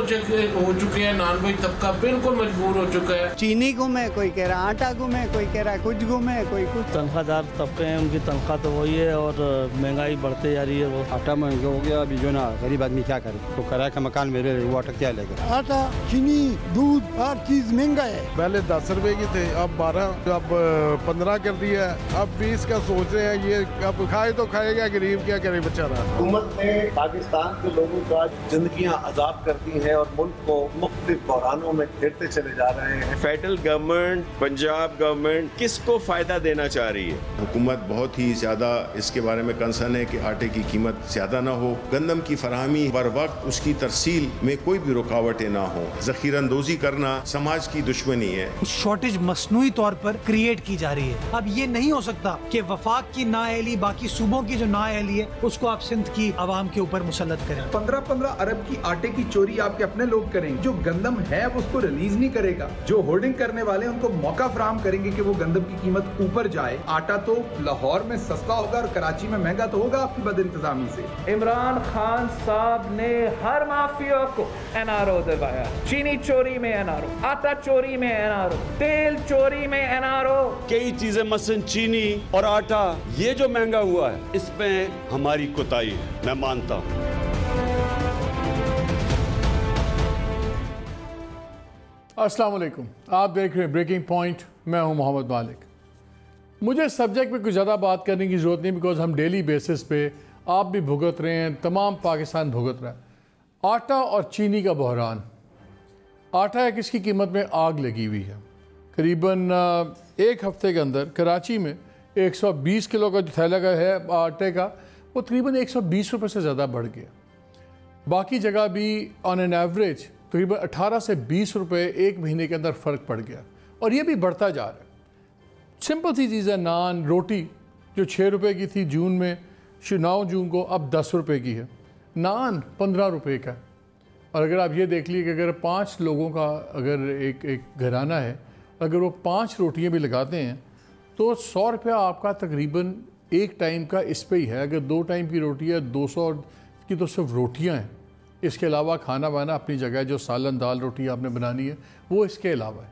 हो चुके हैं, नॉन वेज तबका बिल्कुल मजबूर हो चुका है। चीनी गुमे, कोई कह रहा आटा गुमे, कोई कह रहा कुछ गुमे, कोई कुछ। तनख्वाहदार तबके हैं, उनकी तनख्वाह तो वही है और महंगाई बढ़ते जा रही है। वो आटा महंगा हो गया, अभी जो ना गरीब आदमी क्या करे, तो किराए का मकान मेरे वो आटा क्या लेगा। आटा, चीनी, दूध, हर चीज महंगा है। पहले 10 रुपए की थे, अब 12, अब 15 कर दिया, अब 20 का सोच रहे हैं। ये अब खाए तो खाएगा, गरीब क्या करे बेचारा। हुकूमत ने पाकिस्तान के लोगों का जिंदगियां आजाद कर दी है और मुल्क को मुख्तलिफ बहरानों में घेरते चले जा रहे हैं। फेडरल गवर्नमेंट, पंजाब गवर्नमेंट किसको फायदा देना चाह रही है? हुकूमत बहुत ही ज्यादा इसके बारे में कंसर्न है कि आटे की कीमत ज्यादा ना हो, गंदम की फराहमी बर वक्त उसकी तरसील में कोई भी रुकावटें ना हो। जखीरंदोजी करना समाज की दुश्मनी है। शॉर्टेज मसनूई तौर पर क्रिएट की जा रही है। अब ये नहीं हो सकता कि वफाक की नाअहली, बाकी सूबों की जो नाअहली है उसको आप सिंध की आवाम के ऊपर मुसल्लत करें। 15-15 अरब की आटे की चोरी आपके अपने लोग करेंगे। जो गंदम है वो उसको रिलीज नहीं करेगा। जो होर्डिंग करने वाले उनको मौका फराहम करेंगे कि वो गंदम की कीमत ऊपर जाए। आटा तो लाहौर में सस्ता होगा और कराची में महंगा तो होगा आपकी बदइंतजामी से। इमरान खान साहब ने हर माफिया को NRO दिलवाया। चीनी चोरी में NRO, आटा चोरी में NRO, तेल चोरी में NRO। कई चीजें मसलन चीनी और आटा ये जो महंगा हुआ है इसमें हमारी कोताही है, मैं मानता हूँ। अस्सलाम वालेकुम, आप देख रहे हैं ब्रेकिंग पॉइंट। मैं हूं मोहम्मद मालिक। मुझे सब्जेक्ट पे कुछ ज़्यादा बात करने की ज़रूरत नहीं, बिकॉज हम डेली बेसिस पे आप भी भुगत रहे हैं, तमाम पाकिस्तान भुगत रहा है। आटा और चीनी का बहरान। आटा है किसकी कीमत में आग लगी हुई है। करीबन एक हफ्ते के अंदर कराची में 120 किलो का जो थैला का है आटे का, वो तकरीबन 120 रुपये से ज़्यादा बढ़ गया। बाकी जगह भी ऑन एन एवरेज तकरीबन 18 से 20 रुपये एक महीने के अंदर फ़र्क पड़ गया और ये भी बढ़ता जा रहा है। सिंपल सी चीज़ है, नान रोटी जो 6 रुपये की थी जून में, 9 जून को अब 10 रुपये की है। नान 15 रुपये का। और अगर आप ये देख लीजिए कि अगर 5 लोगों का अगर एक घराना है, अगर वो 5 रोटियाँ भी लगाते हैं तो 100 रुपया आपका तकरीबन एक टाइम का इस पे ही है। अगर 2 टाइम की रोटी है 200 की तो सिर्फ रोटियाँ हैं। इसके अलावा खाना वाना अपनी जगह, जो सालन दाल रोटी आपने बनानी है वो इसके अलावा है।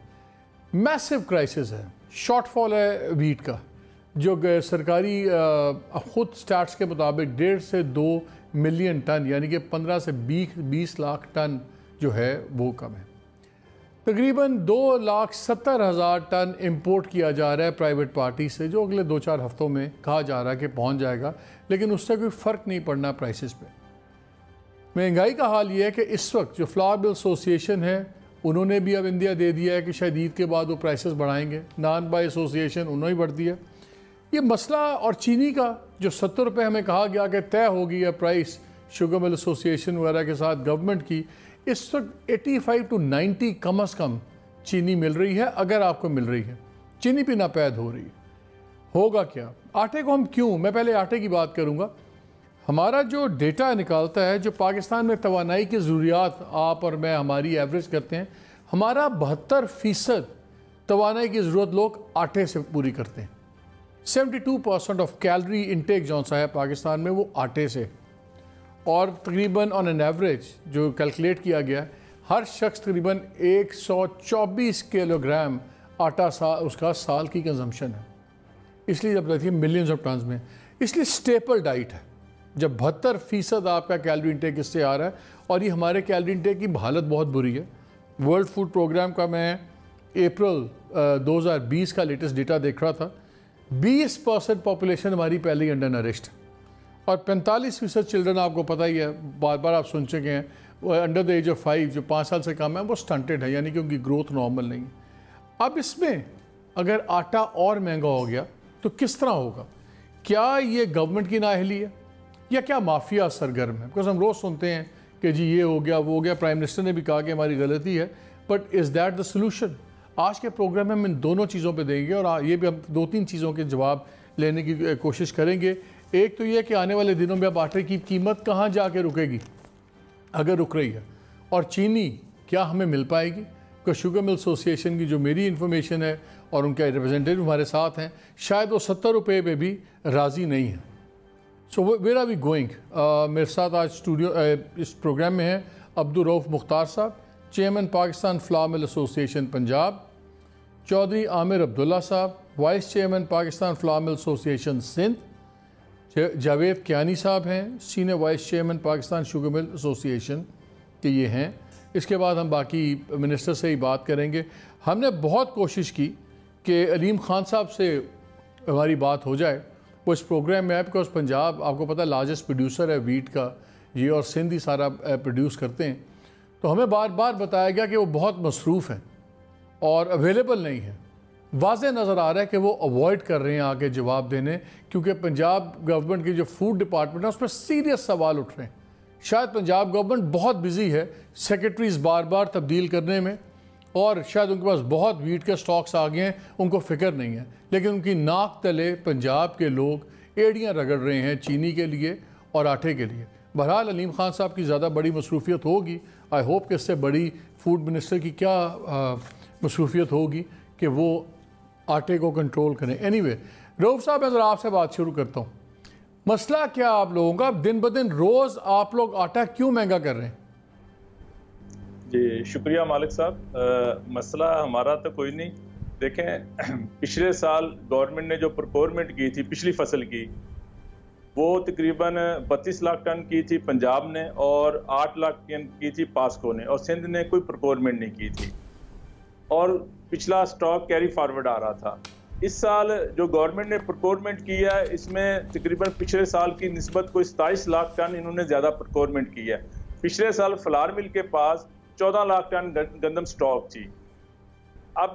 मैसिव क्राइसिस है, शॉर्टफॉल है वीट का, जो सरकारी ख़ुद स्टैट्स के मुताबिक 1.5 से 2 मिलियन टन यानी कि 15 से 20 लाख टन जो है वो कम है। तकरीबन 2,70,000 टन इंपोर्ट किया जा रहा है प्राइवेट पार्टी से, जो अगले 2-4 हफ्तों में कहा जा रहा है कि पहुंच जाएगा, लेकिन उससे कोई फ़र्क नहीं पड़ना प्राइसेस पे। महंगाई का हाल ये है कि इस वक्त जो फ्लावर मिल एसोसिएशन है उन्होंने भी अब इंदिया दे दिया है कि शायद ईद के बाद वो प्राइसेस बढ़ाएंगे। नान बाई एसोसिएशन उन्होंने बढ़ दिया। ये मसला और चीनी का जो 70 रुपये हमें कहा गया कि तय हो गई है प्राइस शुगर मिल एसोसिएशन वगैरह के साथ गवर्नमेंट की, इस वक्त 85 to 90 कम अज़ कम चीनी मिल रही है। अगर आपको मिल रही है, चीनी भी नापैद हो रही है। होगा क्या? आटे को हम क्यों, मैं पहले आटे की बात करूँगा। हमारा जो डेटा निकालता है, जो पाकिस्तान में तवानाई की ज़रूरियात आप और मैं हमारी एवरेज करते हैं, हमारा 72% तवानाई की ज़रूरत लोग आटे से पूरी करते हैं। 72% ऑफ कैलोरी इंटेक जो सा है पाकिस्तान में वो आटे से, और तकरीबन ऑन एन एवरेज जो कैलकुलेट किया गया है, हर शख्स तकरीबन 124 किलोग्राम आटा उसका साल की कंजम्पशन है। इसलिए जब देखिए मिलियंस ऑफ टन्स में, इसलिए स्टेपल डाइट है। जब 72% आपका कैलोरी इंटेक इससे आ रहा है, और ये हमारे कैलोरी इंटेक की हालत बहुत बुरी है। वर्ल्ड फूड प्रोग्राम का मैं अप्रैल 2020 का लेटेस्ट डेटा देख रहा था। 20% पॉपुलेशन हमारी पहले ही अंडर नरिश्ड है, और 45% चिल्ड्रन आपको पता ही है, बार बार आप सुन चुके हैं, वो अंडर द एज ऑफ 5 जो 5 साल से कम है वो स्टंटेड है, यानी कि उनकी ग्रोथ नॉर्मल नहीं है। अब इसमें अगर आटा और महंगा हो गया तो किस तरह होगा? क्या ये गवर्नमेंट की नाअहली है या क्या माफिया सरगर्म है? बिकॉज हम रोज़ सुनते हैं कि जी ये हो गया वो हो गया, प्राइम मिनिस्टर ने भी कहा कि हमारी गलती है, but is that the solution? आज के प्रोग्राम में हम इन दोनों चीज़ों पे देंगे, और ये भी हम 2-3 चीज़ों के जवाब लेने की कोशिश करेंगे। एक तो ये कि आने वाले दिनों में अब आटे की कीमत कहाँ जाके रुकेगी, अगर रुक रही है, और चीनी क्या हमें मिल पाएगी? बिकॉज शुगर मिल एसोसिएशन की जो मेरी इन्फॉर्मेशन है और उनके रिप्रेजेंटेटिव हमारे साथ हैं, शायद वो 70 रुपये पे भी राज़ी नहीं है। So where are we going? मेरे साथ आज स्टूडियो इस प्रोग्राम में है Abdul Rauf Mukhtar sahab, chairman Pakistan flour mill association Punjab, Chaudhry Aamir Abdullah sahab, vice chairman Pakistan flour mill association Sindh, Javed Kiani sahab हैं, senior vice chairman Pakistan sugar mill association के ये हैं। इसके बाद हम बाकी मिनिस्टर से ही बात करेंगे। हमने बहुत कोशिश की कि अलीम खान साहब से हमारी बात हो जाए, वो इस प्रोग्राम में है, बिकॉज पंजाब आपको पता है लार्जेस्ट प्रोड्यूसर है वीट का, ये और सिंध ही सारा प्रोड्यूस करते हैं। तो हमें बार बार बताया गया कि वो बहुत मसरूफ़ हैं और अवेलेबल नहीं है। वाज़े नज़र आ रहा है कि वो अवॉइड कर रहे हैं आगे जवाब देने, क्योंकि पंजाब गवर्नमेंट की जो फूड डिपार्टमेंट है उस पर सीरियस सवाल उठ रहे हैं। शायद पंजाब गवर्नमेंट बहुत बिजी है सेक्रेटरीज बार बार तब्दील करने में, और शायद उनके पास बहुत वीट के स्टॉक्स आ गए हैं, उनको फ़िक्र नहीं है, लेकिन उनकी नाक तले पंजाब के लोग एड़ियाँ रगड़ रहे हैं चीनी के लिए और आटे के लिए। बहरहाल अलीम खान साहब की ज़्यादा बड़ी मसरूफियत होगी। आई होप कि इससे बड़ी फूड मिनिस्टर की क्या मसरूफियत होगी कि वो आटे को कंट्रोल करें। एनीवे, रऊफ़ साहब मैं ज़रा आपसे बात शुरू करता हूँ। मसला क्या आप लोगों का, दिन ब दिन रोज़ आप लोग आटा क्यों महंगा कर रहे हैं? जी शुक्रिया मालिक साहब। मसला हमारा तो कोई नहीं। देखें, पिछले साल गवर्नमेंट ने जो प्रोक्योरमेंट की थी पिछली फसल की, वो तकरीबन 32 लाख टन की थी पंजाब ने और 8 लाख टन की थी पास्को ने, और सिंध ने कोई प्रोक्योरमेंट नहीं की थी, और पिछला स्टॉक कैरी फॉरवर्ड आ रहा था। इस साल जो गवर्नमेंट ने प्रोक्योरमेंट किया है, इसमें तकरीबन पिछले साल की निस्बत कोई 27 लाख टन इन्होंने ज़्यादा प्रोक्योरमेंट की है। पिछले साल फ्लावर मिल के पास 14 लाख टन गंदम स्टॉक थी। अब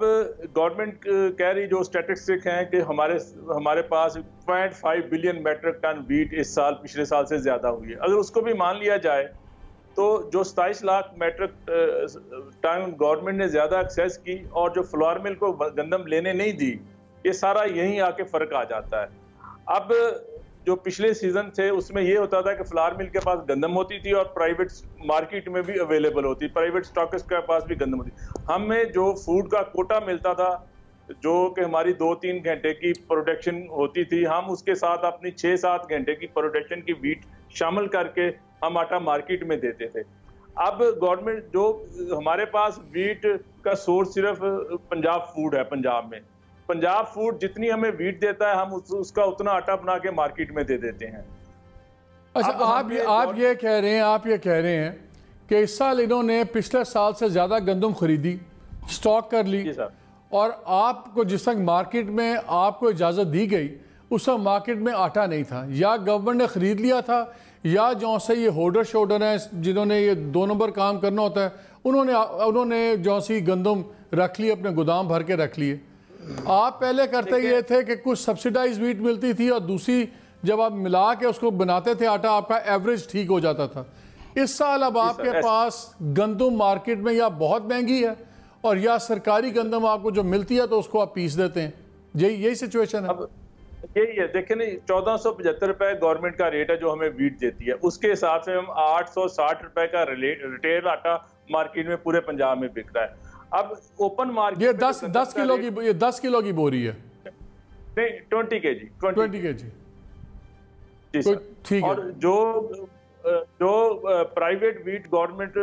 गवर्नमेंट कह रही, जो स्टैटिस्टिक हैं, कि हमारे पास 0.5 बिलियन मेट्रिक टन वीट इस साल पिछले साल से ज़्यादा हुई है। अगर उसको भी मान लिया जाए तो जो 27 लाख मेट्रिक टन गवर्नमेंट ने ज़्यादा एक्सेस की और जो फ्लावर मिल को गंदम लेने नहीं दी, ये सारा यहीं आके फ़र्क आ जाता है। अब जो पिछले सीजन थे उसमें ये होता था कि फ्लावर मिल के पास गंदम होती थी और प्राइवेट मार्केट में भी अवेलेबल होती, प्राइवेट स्टॉकिस्ट के पास भी गंदम होती। हमें जो फूड का कोटा मिलता था, जो कि हमारी 2-3 घंटे की प्रोडक्शन होती थी, हम उसके साथ अपनी 6-7 घंटे की प्रोडक्शन की वीट शामिल करके हम आटा मार्केट में देते थे। अब गवर्नमेंट, जो हमारे पास वीट का सोर्स सिर्फ पंजाब फूड है, पंजाब में पंजाब फूड जितनी हमें वीट देता है, हम उसका उतना आटा बना के मार्केट में दे देते हैं। अच्छा, आप ये कह रहे हैं कि इस साल इन्होंने पिछले साल से ज़्यादा गंदम खरीदी, स्टॉक कर ली, और आपको जिस तक मार्केट में आपको इजाज़त दी गई उस वक्त मार्केट में आटा नहीं था, या गवर्नमेंट ने ख़रीद लिया था, या जो से ये होल्डर शोल्डर हैं जिन्होंने ये 2 नंबर काम करना होता है, उन्होंने जो सी गंदम रख ली, अपने गोदाम भर के रख लिए। आप पहले करते ये थे कि कुछ सब्सिडाइज वीट मिलती थी और दूसरी जब आप मिला के उसको बनाते थे आटा, आपका एवरेज ठीक हो जाता था। इस साल अब आपके पास गंदम मार्केट में या बहुत महंगी है और या सरकारी गंदम आपको जो मिलती है तो उसको आप पीस देते हैं। यही सिचुएशन है। अब यही है, देखें नहीं, 1475 रुपए गवर्नमेंट का रेट है जो हमें वीट देती है, उसके हिसाब से हम 860 रुपए का रिटेल आटा मार्केट में पूरे पंजाब में बिक रहा है। अब ओपन मार्केट ये 10 किलो की बोरी है, नहीं 20 केजी जी सर, ठीक है। और जो प्राइवेट वीट गवर्नमेंट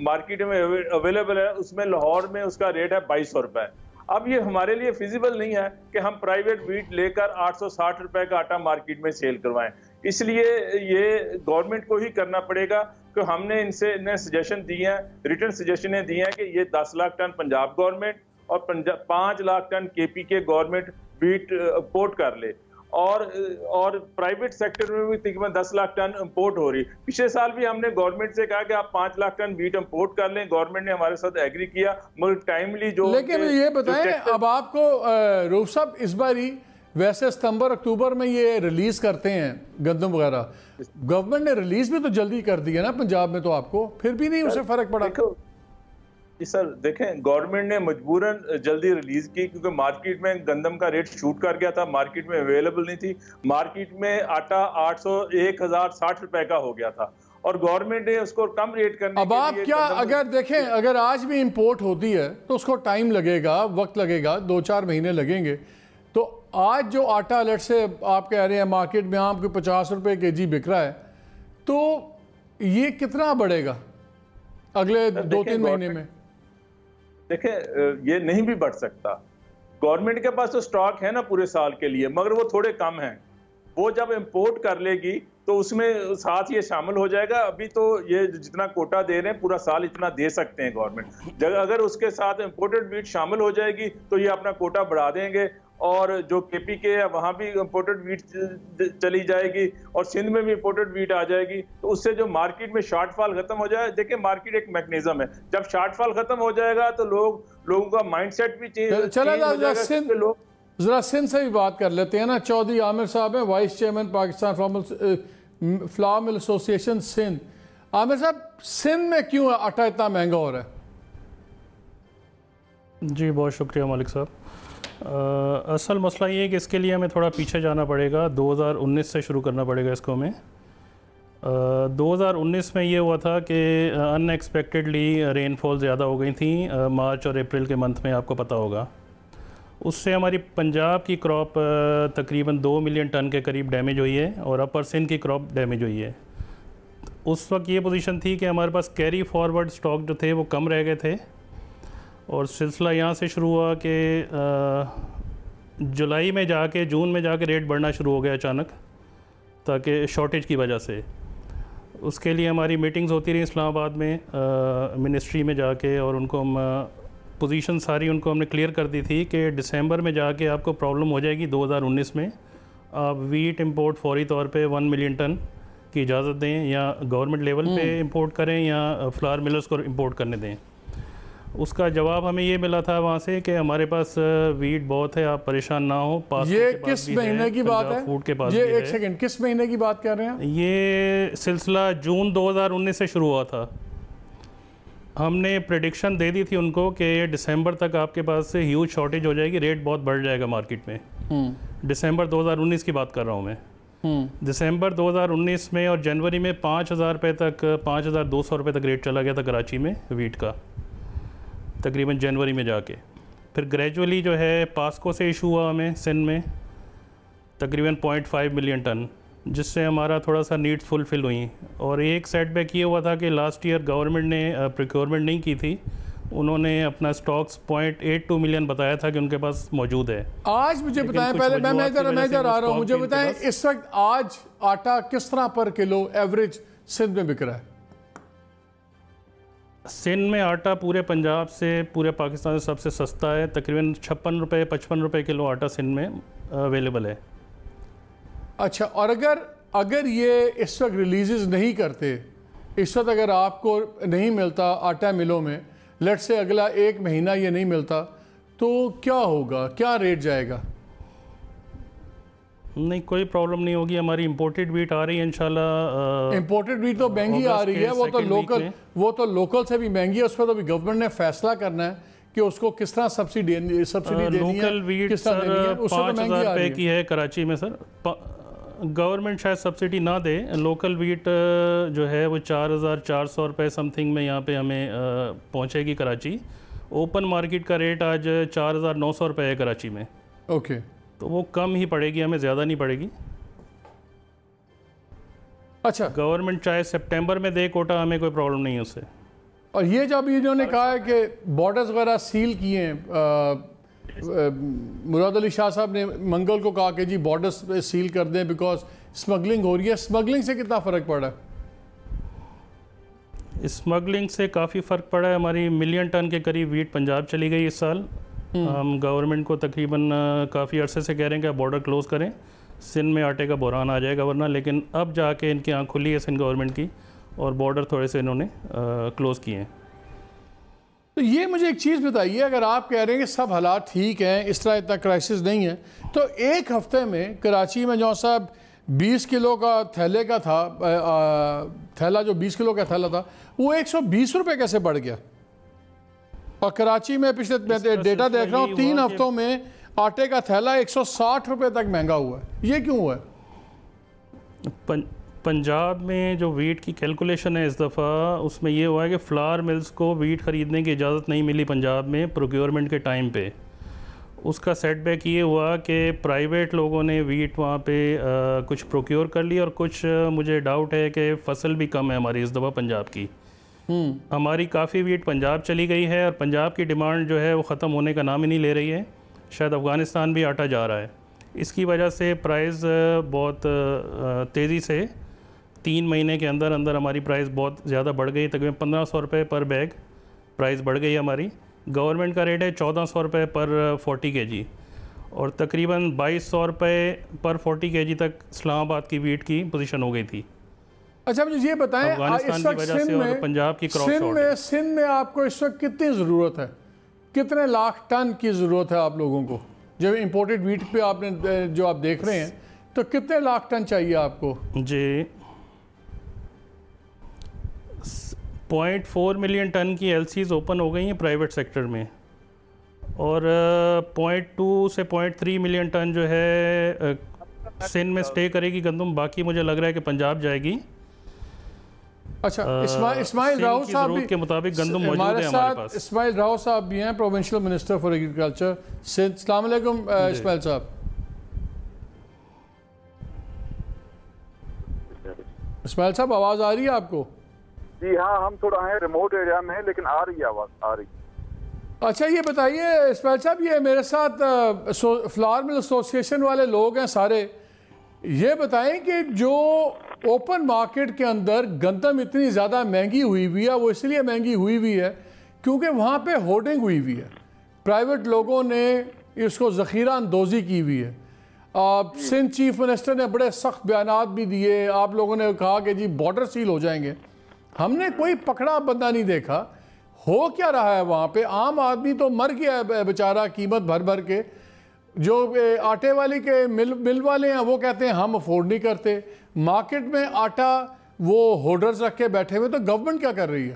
मार्केट में अवेलेबल है, उसमें लाहौर में उसका रेट है 2200 रुपए। अब ये हमारे लिए फिजिबल नहीं है कि हम प्राइवेट वीट लेकर 860 रुपए का आटा मार्केट में सेल करवाएं, इसलिए ये गवर्नमेंट को ही करना पड़ेगा। कि हमने इन्हें सजेशन दी हैं, रिटर्न सजेशनें दी हैं कि ये 10 लाख टन पंजाब गवर्नमेंट और 5 lakh ton KPK government wheat import कर ले, और प्राइवेट सेक्टर में भी तकरीबन 10 लाख टन इंपोर्ट हो रही। पिछले साल भी हमने गवर्नमेंट से कहा कि आप 5 लाख टन वीट इंपोर्ट कर लें, गवर्नमेंट ने हमारे साथ एग्री किया, मगर टाइमली जो, लेकिन ये बताएं अब आपको रऊफ़ साहब, इस बारी वैसे सितंबर अक्टूबर में ये रिलीज करते हैं गंदम वगैरह, गवर्नमेंट ने रिलीज भी तो जल्दी कर दी है ना पंजाब में, तो आपको फिर भी नहीं उससे फर्क पड़ा? जी सर, देखें, गवर्नमेंट ने मजबूरन जल्दी रिलीज की क्योंकि मार्केट में गंदम का रेट शूट कर गया था, मार्केट में अवेलेबल नहीं थी, मार्केट में आटा 1060 रुपए का हो गया था और गवर्नमेंट ने उसको कम रेट करने अब आप क्या, अगर देखें, अगर आज भी इंपोर्ट होती है तो उसको टाइम लगेगा, वक्त लगेगा, 2-4 महीने लगेंगे। तो आज जो आटा अलर्ट से आप कह रहे हैं मार्केट में आपको 50 रुपए केजी बिक रहा है, तो ये कितना बढ़ेगा? अगले 2-3 महीने में? देखें, ये नहीं भी बढ़ सकता। गवर्नमेंट के पास तो स्टॉक है ना पूरे साल के लिए, मगर वो थोड़े कम हैं। वो जब इंपोर्ट कर लेगी तो उसमें साथ ये शामिल हो जाएगा। अभी तो ये जितना कोटा दे रहे हैं पूरा साल इतना दे सकते हैं गवर्नमेंट। अगर उसके साथ इंपोर्टेड वीट शामिल हो जाएगी तो ये अपना कोटा बढ़ा देंगे, और जो KPK है वहाँ भी इंपोर्टेड वीट चली जाएगी और सिंध में भी इंपोर्टेड वीट आ जाएगी। तो उससे जो मार्केट में शॉर्टफॉल खत्म हो जाए। देखिए, मार्केट एक मैकेनिज्म है, जब शॉर्टफॉल खत्म हो जाएगा तो लोगों का माइंडसेट भी चेंज चला। जरा सिंध से भी बात कर लेते हैं ना। चौधरी आमिर साहब हैं, vice chairman Pakistan flour mill association Sindh. Aamir sahab, Sindh में क्यों आटा इतना महंगा हो रहा है? जी बहुत शुक्रिया मालिक साहब। असल मसला ये है कि इसके लिए हमें थोड़ा पीछे जाना पड़ेगा, 2019 से शुरू करना पड़ेगा इसको हमें। 2019 में ये हुआ था कि अनएक्सपेक्टेडली रेनफॉल ज़्यादा हो गई थी मार्च और अप्रैल के मंथ में, आपको पता होगा। उससे हमारी पंजाब की क्रॉप तकरीबन 2 मिलियन टन के करीब डैमेज हुई है और अपर सिंध की क्रॉप डैमेज हुई है। उस वक्त ये पोजीशन थी कि हमारे पास कैरी फॉरवर्ड स्टॉक जो थे वो कम रह गए थे, और सिलसिला यहाँ से शुरू हुआ कि जुलाई में जाके जून में जाके रेट बढ़ना शुरू हो गया अचानक, ताकि शॉर्टेज की वजह से। उसके लिए हमारी मीटिंग्स होती रही इस्लामाबाद में मिनिस्ट्री में जाके, और उनको हम पोजीशन सारी उनको हमने क्लियर कर दी थी कि दिसंबर में जाके आपको प्रॉब्लम हो जाएगी 2019 में। आप वीट इंपोर्ट फौरी तौर पे 1 मिलियन टन की इजाज़त दें, या गवर्नमेंट लेवल पे इंपोर्ट करें या फ्लावर मिलर्स को इंपोर्ट करने दें। उसका जवाब हमें ये मिला था वहाँ से कि हमारे पास वीट बहुत है, आप परेशान ना हो। ये किस महीने की बात है? फूड के पास ये एक सेकंड, किस महीने की बात कर रहे हैं? ये सिलसिला जून 2019 से शुरू हुआ था। हमने प्रेडिक्शन दे दी थी उनको कि दिसंबर तक आपके पास से ह्यूज शॉर्टेज हो जाएगी, रेट बहुत बढ़ जाएगा मार्केट में। दिसंबर 2019 की बात कर रहा हूँ मैं। दिसंबर 2019 में और जनवरी में 5,000 रुपये तक, 5,200 रुपये तक रेट चला गया था कराची में वीट का, तकरीबन जनवरी में जाके। फिर ग्रेजुअली जो है पास्को से इशू हुआ हमें सिंध में तकरीबन 0.5 मिलियन टन, जिससे हमारा थोड़ा सा नीड्स फुलफिल हुई। और एक सेटबैक ये हुआ था कि लास्ट ईयर गवर्नमेंट ने प्रोक्योरमेंट नहीं की थी, उन्होंने अपना स्टॉक्स 0.82 मिलियन बताया था कि उनके पास मौजूद है। आज मुझे बताएं, पहले मैं इधर आ रहा हूँ, मुझे बताएं इस वक्त आज आटा किस तरह पर किलो एवरेज सिंध में बिक रहा है? सिंध में आटा पूरे पंजाब से, पूरे पाकिस्तान से सबसे सस्ता है। तकरीबन 56 रुपये 55 रुपये किलो आटा सिंध में अवेलेबल है। अच्छा, और अगर ये इस वक्त रिलीज़ नहीं करते, इस वक्त अगर आपको नहीं मिलता आटा मिलों में, लेट से अगला 1 महीना ये नहीं मिलता, तो क्या होगा? क्या रेट जाएगा? नहीं, कोई प्रॉब्लम नहीं होगी। हमारी इंपोर्टेड वीट आ रही है इंशाल्लाह। इंपोर्टेड वीट तो महंगी आ रही है, वो तो लोकल से भी महंगी है। उस पर तो भी गवर्नमेंट ने फैसला करना है कि उसको किस तरह सब्सिडी देनी है। लोकल वीट सर 5,000 रुपये की है कराची में सर। गवर्नमेंट शायद सब्सिडी ना दे। लोकल वीट जो है वो 4,400 रुपये समथिंग में यहाँ पे हमें पहुँचेगी कराची। ओपन मार्केट का रेट आज 4,900 रुपये है कराची में। ओके, तो वो कम ही पड़ेगी, हमें ज़्यादा नहीं पड़ेगी। अच्छा, गवर्नमेंट चाहे सितंबर में दे कोटा, हमें कोई प्रॉब्लम नहीं है उससे। और ये जब इन्होंने कहा है कि बॉर्डर्स वगैरह सील किए हैं, मुराद अली शाह साहब ने मंगल को कहा कि जी बॉर्डर्स सील कर दें बिकॉज स्मगलिंग हो रही है। स्मगलिंग से कितना फ़र्क पड़ा है? स्मगलिंग से काफ़ी फ़र्क पड़ा है। हमारी 1 मिलियन टन के करीब वीट पंजाब चली गई इस साल। हम गवर्नमेंट को तकरीबन काफ़ी अरसे से कह रहे हैं कि आप बॉर्डर क्लोज़ करें, सिंध में आटे का बहरान आ जाएगा वरना। लेकिन अब जाके इनकी आँख खुली है सिंध गवर्नमेंट की, और बॉर्डर थोड़े से इन्होंने क्लोज़ किए हैं। तो ये मुझे एक चीज़ बताइए, अगर आप कह रहे हैं कि सब हालात ठीक हैं, इस तरह इतना क्राइसिस नहीं है, तो एक हफ्ते में कराची में जो साहब 20 किलो का थैले का था, थैला जो 20 किलो का थैला था वो 120 रुपये कैसे बढ़ गया? और कराची में पिछले डेटा देख रहा हूँ 3 हफ्तों में आटे का थैला 160 रुपये तक महंगा हुआ है। ये क्यों हुआ है? पंजाब में जो वीट की कैलकुलेशन है इस दफ़ा, उसमें ये हुआ है कि फ्लावर मिल्स को वीट ख़रीदने की इजाज़त नहीं मिली पंजाब में प्रोक्योरमेंट के टाइम पे। उसका सेटबैक ये हुआ कि प्राइवेट लोगों ने वीट वहाँ पे कुछ प्रोक्योर कर ली, और कुछ मुझे डाउट है कि फसल भी कम है हमारी इस दफ़ा पंजाब की, हमारी काफ़ी वीट पंजाब चली गई है और पंजाब की डिमांड जो है वो ख़त्म होने का नाम ही नहीं ले रही है। शायद अफ़गानिस्तान भी आटा जा रहा है। इसकी वजह से प्राइस बहुत तेज़ी से 3 महीने के अंदर अंदर हमारी प्राइस बहुत ज़्यादा बढ़ गई। तकरीबन 1500 रुपये पर बैग प्राइस बढ़ गई हमारी। गवर्नमेंट का रेट है 1400 रुपये पर 40 kg और तकरीबन 2200 रुपये पर 40 kg तक इस्लामाबाद की वीट की पोजीशन हो गई थी। अच्छा मुझे ये बताएं, अफगानिस्तान की वजह से और पंजाब की क्रॉप शॉर्ट है। सिंध में आपको इस वक्त कितनी ज़रूरत है, कितने लाख टन की ज़रूरत है आप लोगों को? जब इंपोर्टेड वीट पे आपने जो आप देख रहे हैं तो कितने लाख टन चाहिए आपको? जी 0.4 मिलियन टन की LCs ओपन हो गई हैं प्राइवेट सेक्टर में और 0.2 से 0.3 मिलियन टन जो है सिंध में स्टे करेगी गंदम। बाकी मुझे लग रहा है कि पंजाब जाएगी। अच्छा, इस्माइल राव साहब भी के मुताबिक गंदम मौजूद है हमारे पास। इस्माइल राव साहब भी हैं, provincial minister for agriculture Sindh. अस्सलाम वालेकुम इस्माइल साहब। इस्माइल साहब आवाज़ आ रही है आपको? जी हाँ, हम थोड़ा हैं रिमोट एरिया में, लेकिन आ रही है आवाज़, आ रही। अच्छा ये बताइए इस्माइल साहब, ये मेरे साथ फ्लावर मिल एसोसिएशन वाले लोग हैं सारे, ये बताएं कि जो ओपन मार्केट के अंदर गंदम इतनी ज़्यादा महंगी हुई हुई है, वो इसलिए महंगी हुई हुई है क्योंकि वहाँ पे होर्डिंग हुई हुई है, प्राइवेट लोगों ने इसको ज़ख़ीरा अंदोज़ी की हुई है। सिंध चीफ मिनिस्टर ने बड़े सख्त बयानात भी दिए, आप लोगों ने कहा कि जी बॉर्डर सील हो जाएंगे। हमने कोई पकड़ा बंदा नहीं देखा। हो क्या रहा है वहाँ पे? आम आदमी तो मर गया है बेचारा कीमत भर भर के। जो आटे वाली के मिल वाले हैं वो कहते हैं हम अफोर्ड नहीं करते। मार्केट में आटा वो होल्डर्स रख के बैठे हुए, तो गवर्नमेंट क्या कर रही है?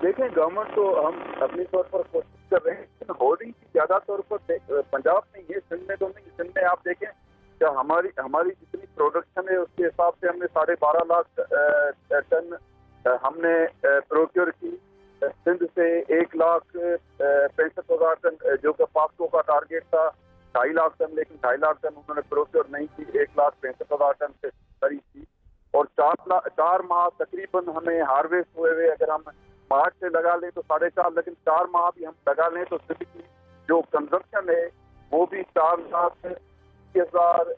देखें, गवर्नमेंट तो हम अपने तौर पर कोशिश कर रहे हैं, लेकिन होर्डिंग की ज्यादा तौर पर पंजाब में ये, सिंध में तो नहीं। सिंध में आप देखें क्या हमारी जितनी प्रोडक्शन है उसके हिसाब से हमने 12.5 लाख टन हमने प्रोक्योर की। सिंध से 1,65,000 टन जो कि पास्को का टारगेट था 2.5 लाख टन, लेकिन 2.5 लाख टन उन्होंने प्रोक्योर नहीं की, 1,65,000 टन से खरीद की। और 4 माह तकरीबन हमें हार्वेस्ट हुए हुए, अगर हम मार्च से लगा लें तो 4.5, लेकिन 4 माह भी हम लगा लें तो सिंध की जो कंजम्पशन है वो भी 4,80,000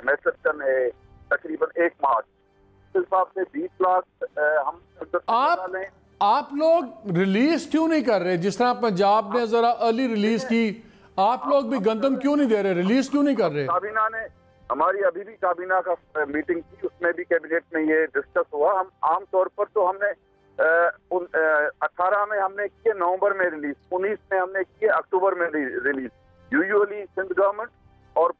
मेट्रिक टन है तकरीबन 1 माह। इस हिसाब से 20 लाख हम आप लोग रिलीज क्यों नहीं कर रहे? जिस तरह पंजाब ने जरा अर्ली रिलीज की, आप लोग भी गंदम क्यों नहीं दे रहे, रिलीज क्यों नहीं कर रहे? काबीना ने हमारी अभी भी काबीना का मीटिंग की, उसमें भी कैबिनेट में ये डिस्कस हुआ। हम आम तौर पर तो हमने 18 में हमने किए नवंबर में रिलीज, 19 में हमने किए अक्टूबर में रिलीज। यूजुअली सिंध गवर्नमेंट और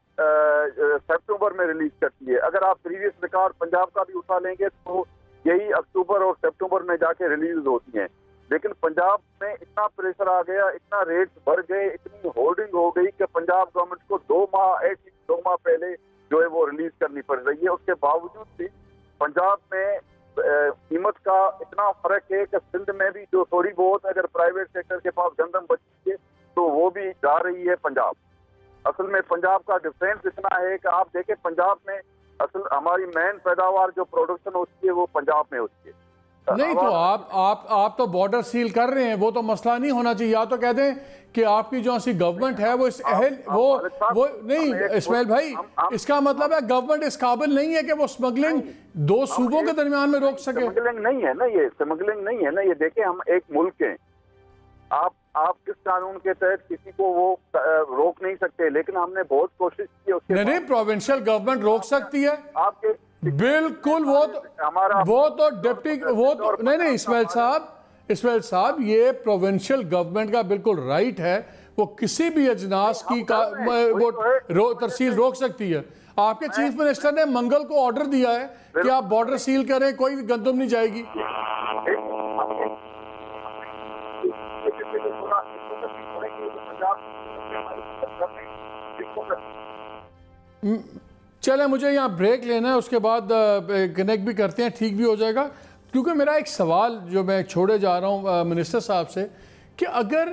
सितंबर में रिलीज करती है। अगर आप प्रीवियस रिकॉर्ड पंजाब का भी उठा लेंगे तो यही अक्टूबर और सितंबर में जाके रिलीज होती हैं। लेकिन पंजाब में इतना प्रेशर आ गया, इतना रेट्स बढ़ गए, इतनी होर्डिंग हो गई कि पंजाब गवर्नमेंट को 2 माह एटलीस्ट 2 माह पहले जो है वो रिलीज करनी पड़ रही है। उसके बावजूद भी पंजाब में कीमत का इतना फर्क है कि सिंध में भी जो थोड़ी बहुत अगर प्राइवेट सेक्टर के पास गंदम बची है तो वो भी जा रही है पंजाब। असल में पंजाब का डिफरेंस इतना है कि आप देखें पंजाब में असल हमारी मेन पैदावार जो प्रोडक्शन होती है वो पंजाब में होती है। नहीं तो आप तो बॉर्डर सील कर रहे हैं, वो तो मसला नहीं होना चाहिए। या तो कह दें कि आपकी जो सी गवर्नमेंट है वो इस वो नहीं इस्माइल भाई, इसका मतलब है गवर्नमेंट इस काबिल नहीं है कि वो स्मगलिंग 2 सूबों के दरमियान में रोक सके। स्मगलिंग नहीं है ना, ये स्मगलिंग नहीं है ना। ये देखें हम एक मुल्क हैं, आप किस कानून के तहत किसी को वो रोक नहीं सकते, लेकिन हमने बहुत कोशिश की उसके नहीं प्रोविंशियल गवर्नमेंट रोक सकती है आपके बिल्कुल। वो तो डिप्टी नहीं इस्माइल साहब ये प्रोविंशियल गवर्नमेंट का बिल्कुल राइट है, वो किसी भी अजनास की वो तरसील रोक सकती है। आपके चीफ मिनिस्टर ने मंगल को ऑर्डर दिया है कि आप बॉर्डर सील करें, कोई गंदम नहीं जाएगी। चले मुझे यहाँ ब्रेक लेना है, उसके बाद कनेक्ट भी करते हैं, ठीक भी हो जाएगा। क्योंकि मेरा एक सवाल जो मैं छोड़े जा रहा हूँ मिनिस्टर साहब से कि अगर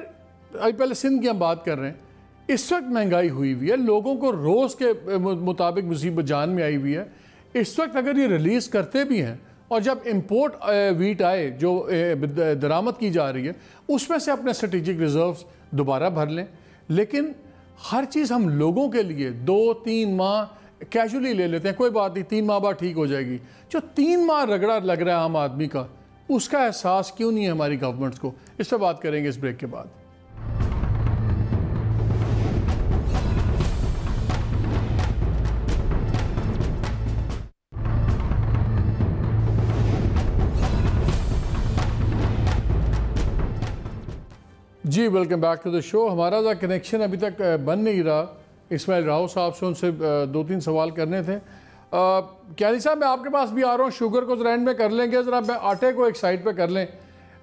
पहले सिंध की हम बात कर रहे हैं, इस वक्त महंगाई हुई हुई है, लोगों को रोज़ के मुताबिक मुसीबत जान में आई हुई है। इस वक्त अगर ये रिलीज़ करते भी हैं और जब इंपोर्ट वीट आए जो दरामद की जा रही है उसमें से अपने स्ट्रेटेजिक रिजर्व्स दोबारा भर लें। लेकिन हर चीज़ हम लोगों के लिए 2-3 माह कैजुअली ले लेते हैं, कोई बात नहीं 3 माह बाद ठीक हो जाएगी। जो 3 माह रगड़ा लग रहा है आम आदमी का, उसका एहसास क्यों नहीं है हमारी गवर्नमेंट्स को? इस पर बात करेंगे इस ब्रेक के बाद। जी welcome back to the show. हमारा जो कनेक्शन अभी तक बन नहीं रहा, इस्माइल राव साहब से उनसे 2-3 सवाल करने थे। क्यानी साहब मैं आपके पास भी आ रहा हूँ, शुगर को ज़रा एंड में कर लेंगे, ज़रा आटे को एक साइड पे कर लें।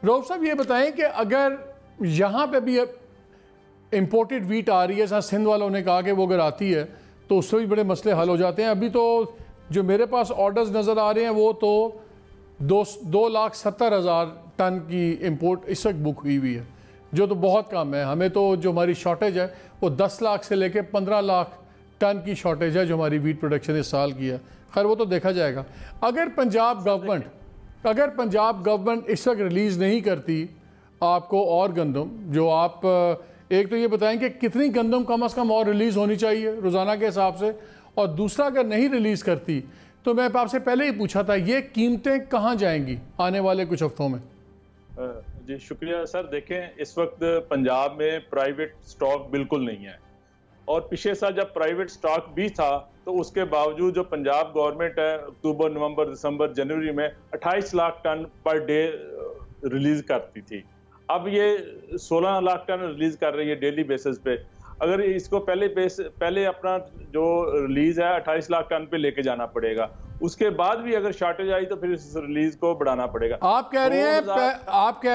रऊफ साहब ये बताएं कि अगर यहाँ पे भी इम्पोर्टेड वीट आ रही है, जहाँ सिंध वालों ने कहा कि वो अगर आती है तो उससे भी बड़े मसले हल हो जाते हैं। अभी तो जो मेरे पास ऑर्डर्स नज़र आ रहे हैं वो तो 2,70,000 टन की इम्पोर्ट इस वक्त बुक हुई है, जो तो बहुत कम है। हमें तो जो हमारी शॉर्टेज है वो 10 लाख से लेके 15 लाख टन की शॉर्टेज है जो हमारी वीट प्रोडक्शन इस साल की है। खैर वो तो देखा जाएगा। अगर पंजाब गवर्नमेंट इस वक्त रिलीज़ नहीं करती आपको और गंदम, जो आप एक तो ये बताएं कि कितनी गंदम कम से कम और रिलीज़ होनी चाहिए रोज़ाना के हिसाब से, और दूसरा अगर नहीं रिलीज़ करती तो मैं आपसे पहले ही पूछा था ये कीमतें कहाँ जाएंगी आने वाले कुछ हफ्तों में? जी शुक्रिया सर। देखें इस वक्त पंजाब में प्राइवेट स्टॉक बिल्कुल नहीं है, और पिछले साल जब प्राइवेट स्टॉक भी था तो उसके बावजूद जो पंजाब गवर्नमेंट है अक्टूबर, नवंबर, दिसंबर, जनवरी में 28 lakh ton per day release करती थी। अब ये 16 लाख टन रिलीज कर रही है डेली बेसिस पे। अगर इसको पहले अपना जो रिलीज है 28 लाख टन पे लेके जाना पड़ेगा, उसके बाद भी अगर शॉर्टेज आई तो फिर इस रिलीज को बढ़ाना पड़ेगा। आप कह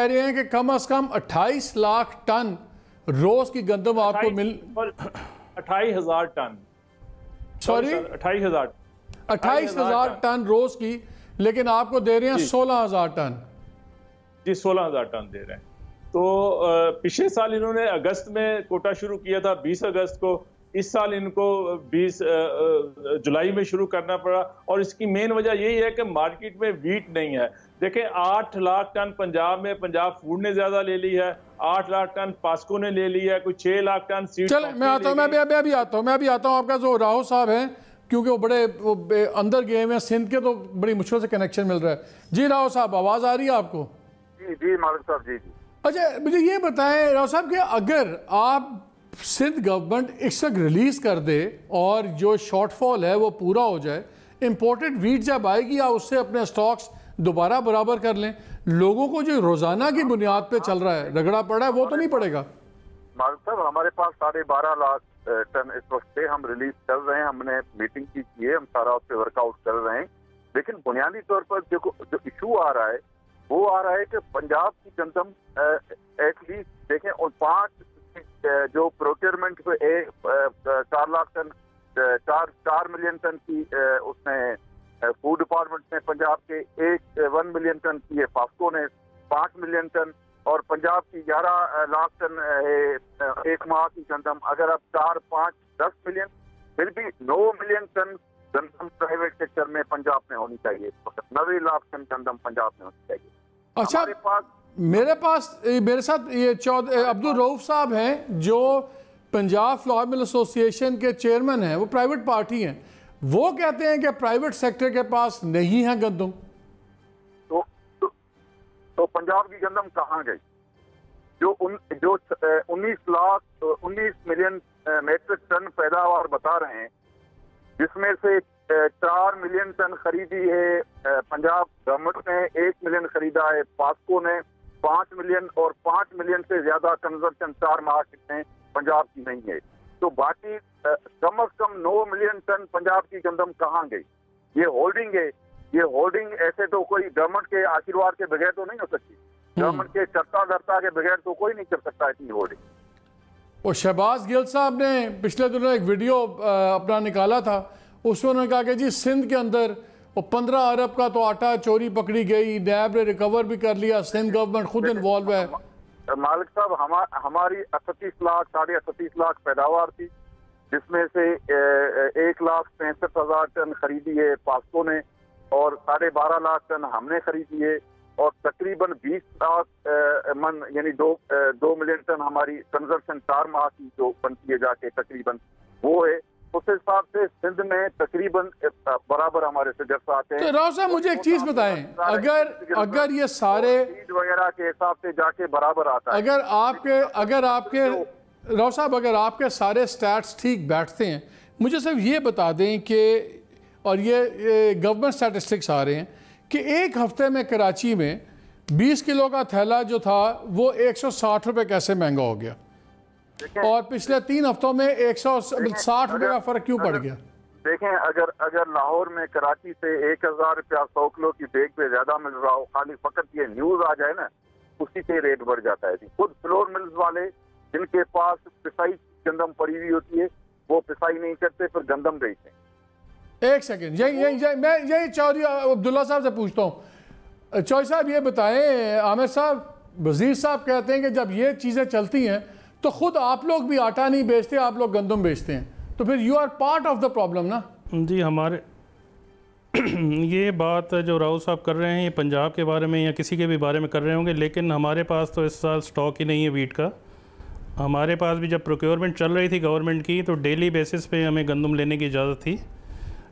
रहे हैं कि कम से कम 28 लाख टन रोज की गंदम आपको 28,000 टन, सॉरी 28,000 टन रोज की, लेकिन आपको दे रहे हैं 16,000 टन। जी 16,000 टन दे रहे हैं। तो पिछले साल इन्होंने अगस्त में कोटा शुरू किया था 20 अगस्त को, इस साल इनको 20 जुलाई में शुरू करना पड़ा, और इसकी मेन वजह यही है कि मार्केट में वीट नहीं है। देखें 8 लाख टन पंजाब में पंजाब फूड ने ज्यादा ले ली है, 8 लाख टन पास्को ने ले ली है, कोई 6 लाख टन सीड। चल मैं आता हूँ, मैं भी आता हूँ। आपका जो राव साहब हैं, क्योंकि वो बड़े अंदर गए हुए हैं सिंध के, तो बड़ी मुश्किल से कनेक्शन मिल रहा है। जी राव साहब आवाज़ आ रही है आपको? जी मालिक साहब जी। अच्छा मुझे ये बताएं राव साहब कि अगर आप सिंध गवर्नमेंट इस वक्त रिलीज़ कर दे और जो शॉर्टफॉल है वो पूरा हो जाए, इम्पोर्टेड वीट जब आएगी आप उससे अपने स्टॉक्स दोबारा बराबर कर लें, लोगों को जो रोज़ाना की बुनियाद पे चल रहा है रगड़ा पड़ा है वो तो नहीं पड़ेगा? मालिक साहब हमारे पास 12.5 लाख टन इस वक्त से हम रिलीज कर रहे हैं। हमने मीटिंग की है, हम सारा उस पर वर्कआउट कर रहे हैं। लेकिन बुनियादी तौर पर जो इशू आ रहा है वो आ रहा है कि पंजाब की गंदम एटलीस्ट देखें, और 5 जो प्रोक्योरमेंट पे 4 लाख टन 4 मिलियन टन की उसने फूड डिपार्टमेंट ने पंजाब के 1 मिलियन टन की है, पास्को ने 5 मिलियन टन, और पंजाब की 11 लाख टन है एक माह की गंदम। अगर अब 4, 5, 10 मिलियन, फिर भी 9 मिलियन टन गंदम प्राइवेट सेक्टर में पंजाब में होनी चाहिए। 90 लाख टन गंदम पंजाब में होनी चाहिए। अच्छा मेरे साथ ये अब्दुल रऊफ साहब हैं जो पंजाब फ्लावर मिल एसोसिएशन के चेयरमैन हैं, वो प्राइवेट पार्टी हैं। वो कहते हैं कि प्राइवेट सेक्टर के पास नहीं है गंदम। तो पंजाब की गंदम कहाँ गई? जो 19 मिलियन मेट्रिक टन पैदावार बता रहे हैं, जिसमें से 4 मिलियन टन खरीदी है पंजाब गवर्नमेंट ने, 1 मिलियन खरीदा है पास्को ने, 5 मिलियन, और 5 मिलियन से ज्यादा कंजम्पशन 4 मार्केट में पंजाब की नहीं है। तो बाकी कम से कम 9 मिलियन टन पंजाब की गंदम कहाँ गई? ये होल्डिंग है। ये होल्डिंग ऐसे तो कोई गवर्नमेंट के आशीर्वाद के बगैर तो नहीं हो सकती, गवर्नमेंट के चर्चा दर्ता के बगैर तो कोई नहीं कर सकता इतनी होल्डिंग। और शहबाज गिल साहब ने पिछले दिनों एक वीडियो अपना निकाला था, उसमें उन्होंने कहा कि जी सिंध के अंदर वो 15 अरब का तो आटा चोरी पकड़ी गई, नैब ने रिकवर भी कर लिया, सिंध गवर्नमेंट खुद इन्वॉल्व है। मालिक साहब हमारी 38 लाख 38.5 लाख पैदावार थी, जिसमें से 1,63,000 टन खरीदी है पास्को ने, और 12.5 लाख टन हमने खरीदी है और तकरीबन 20 लाख मन यानी 2 मिलियन टन हमारी कंजप्शन 4 माह की जो बनती है जाके तकरीबन वो है। उस हिसाब से सिंध में तकरीबन बराबर हमारे फिगर्स आते हैं। तो राव साहब मुझे एक चीज बताएं, अगर ये सारे वगैरह के हिसाब से जाके बराबर आता है। अगर आपके राव साहब अगर आपके सारे स्टैट्स ठीक बैठते हैं, मुझे सिर्फ ये बता दें कि और ये गवर्नमेंट स्टैटिस्टिक्स आ रहे हैं कि एक हफ्ते में कराची में 20 किलो का थैला जो था वो 160 रुपये कैसे महंगा हो गया और पिछले 3 हफ्तों में 160 रुपये का फर्क क्यों पड़ गया? देखें, अगर लाहौर में कराची से 1000 रुपया 100 किलो की बैग पे ज्यादा मिल रहा हो, खाली फकत ये न्यूज आ जाए ना, उसी से रेट बढ़ जाता है। खुद फ्लोर मिल्स वाले जिनके पास पिसाई गंदम पड़ी हुई होती है वो पिसाई नहीं करते, फिर गंदम बेचते हैं। एक सेकेंड, मैं यही चौधरी अब्दुल्ला साहब से पूछता हूँ। चौधरी साहब ये बताएं, आमिर साहब, वजीर साहब कहते हैं कि जब ये चीज़ें चलती हैं तो खुद आप लोग भी आटा नहीं बेचते, आप लोग गंदम बेचते हैं, तो फिर you are part of the problem ना? जी, हमारे ये बात जो राव साहब कर रहे हैं ये पंजाब के बारे में या किसी के भी बारे में कर रहे होंगे, लेकिन हमारे पास तो इस साल स्टॉक ही नहीं है वीट का। हमारे पास भी जब प्रोक्योरमेंट चल रही थी गवर्नमेंट की तो डेली बेसिस पे हमें गंदम लेने की इजाज़त थी।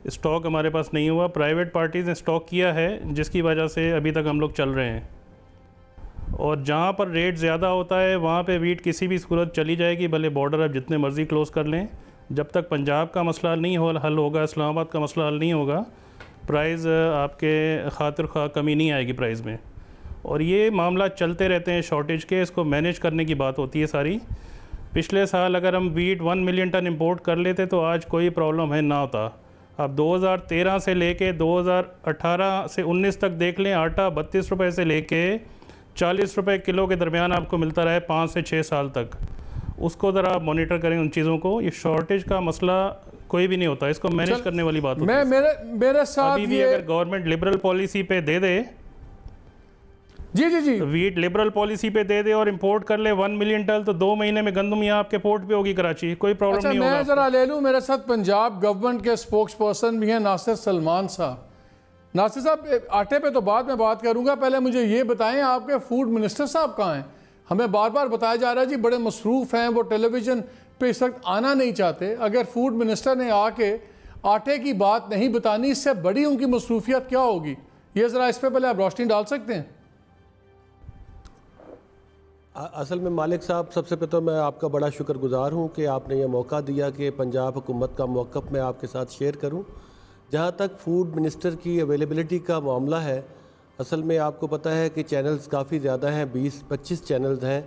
स्टॉक हमारे पास नहीं हुआ, प्राइवेट पार्टीज़ ने स्टॉक किया है जिसकी वजह से अभी तक हम लोग चल रहे हैं। और जहाँ पर रेट ज़्यादा होता है वहाँ पे वीट किसी भी सूरत चली जाएगी, भले बॉर्डर आप जितने मर्ज़ी क्लोज़ कर लें, जब तक पंजाब का मसला नहीं हल होगा, इस्लामाबाद का मसला हल नहीं होगा, प्राइस आपके खातिर खा कमी नहीं आएगी प्राइस में। और ये मामला चलते रहते हैं शॉर्टेज के, इसको मैनेज करने की बात होती है सारी। पिछले साल अगर हम वीट 1 मिलियन टन इंपोर्ट कर लेते तो आज कोई प्रॉब्लम है ना होता। अब 2013 से लेके 2018 से 19 तक देख लें, आटा 32 रुपये से लेके 40 रुपये किलो के दरमियान आपको मिलता रहा है 5 से 6 साल तक। उसको ज़रा आप मॉनिटर करें उन चीज़ों को। ये शॉर्टेज का मसला कोई भी नहीं होता, इसको मैनेज करने वाली बात होती है। मेरे साथ अभी भी अगर गवर्नमेंट लिबरल पॉलिसी पे दे दे, जी वीट लिबरल पॉलिसी पे दे दे और इंपोर्ट कर ले 1 मिलियन टन, तो 2 महीने में गंदम यहाँ आपके पोर्ट पे होगी कराची, कोई प्रॉब्लम नहीं होगा। मैं जरा ले लूँ, मेरे साथ पंजाब गवर्नमेंट के स्पोक्स पर्सन भी हैं नासिर सलमान साहब। नासिर साहब, आटे पे तो बाद में बात करूंगा, पहले मुझे ये बताएं आपके फूड मिनिस्टर साहब कहाँ हैं? हमें बार बार बताया जा रहा है जी बड़े मसरूफ़ हैं, वो टेलीविज़न पे इस वक्त आना नहीं चाहते। अगर फूड मिनिस्टर ने आके आटे की बात नहीं बतानी, इससे बड़ी उनकी मसरूफियत क्या होगी? ये ज़रा इस पर पहले आप रोशनी डाल सकते हैं? असल में मालिक साहब, सबसे पहले तो मैं आपका बड़ा शुक्रगुजार हूँ कि आपने ये मौका दिया कि पंजाब हुकूमत का मौक़िफ़ मैं आपके साथ शेयर करूँ। जहाँ तक फूड मिनिस्टर की अवेलेबिलिटी का मामला है, असल में आपको पता है कि चैनल्स काफ़ी ज़्यादा हैं, 20-25 चैनल्स हैं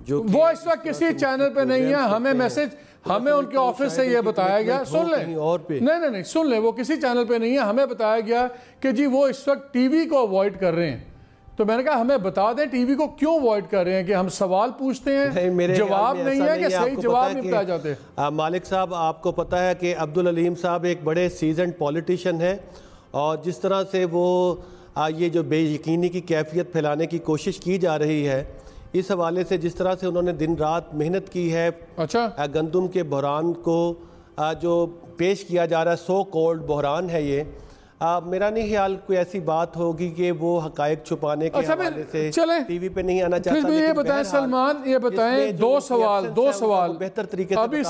जो वो इस वक्त किसी चैनल पे नहीं है। हमें मैसेज, हमें उनके ऑफिस से ये बताया गया, सुन लें, और पे नहीं सुन लें, वो किसी चैनल पे नहीं है। हमें बताया गया कि जी वो इस वक्त टीवी को अवॉइड कर रहे हैं। तो मैंने कहा हमें बता दें टीवी को क्यों अवॉइड कर रहे हैं, कि हम सवाल पूछते हैं जवाब नहीं है, कि सही जवाब नहीं बताए जाते। मालिक साहब, आपको पता है कि अब्दुल अलीम साहब एक बड़े सीजन्ड पॉलिटिशियन हैं और जिस तरह से वो ये जो बेयकीनी की कैफियत फैलाने की कोशिश की जा रही है, इस हवाले से जिस तरह से उन्होंने दिन रात मेहनत की है, अच्छा गंदम के बहरान को जो पेश किया जा रहा है, सो कॉल्ड बहरान है ये, मेरा नहीं ख्याल कोई ऐसी बात होगी कि वो हकायक छुपाने के हवाले से टीवी पे नहीं आना चाहता। ये बताएं सलमान, ये बताएं, दो सवाल बेहतर तरीके से अभी